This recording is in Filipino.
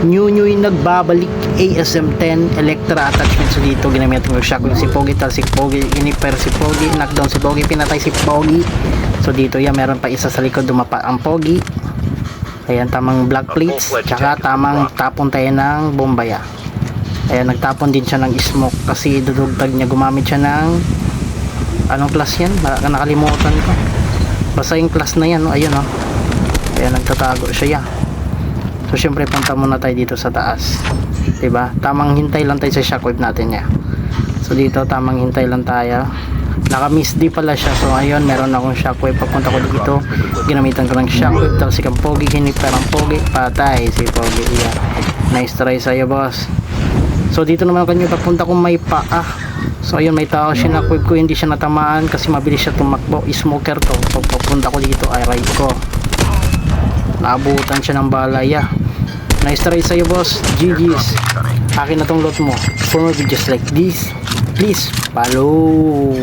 New yung nagbabalik, ASM-10 Electra attachment. So dito ginamit ko shockwave si Pogi, tal si Pogi, iniper si Pogi, knockdown si Pogi, pinatay si Pogi. So dito yan, meron pa isa sa likod, dumapa ang Pogi. Ayan, tamang black plates, tsaka tamang tapon tayo ng bombaya. Ayan, nagtapon din siya ng smoke kasi dudugtag niya, gumamit siya ng anong class yan? Nakalimutan ko. Basta yung class na yan, no? Ayun, no? Ayan, nagtatago siya, yeah. So syempre punta muna tayo dito sa taas, diba? Tamang hintay lang tayo sa shockwave natin, yeah. So dito tamang hintay lang tayo. Naka miss D pala siya. So ayun, meron akong shockwave. Pagpunta ko dito, ginamitan ko ng shockwave. Tapos si Pogi, hiniperang Pogi, patay si Pogi, yeah. Nice try sa'yo, boss. So dito naman kanyo papunta kung may paa. So ayun, may tao, shockwave ko, hindi siya natamaan kasi mabilis siya tumakbo. Smoker to. Pagpunta ko dito, ay right ko, naabutan siya ng balaya. Nice try sa'yo, boss. GG's. Akin na tong loot mo. For more videos like this, please follow.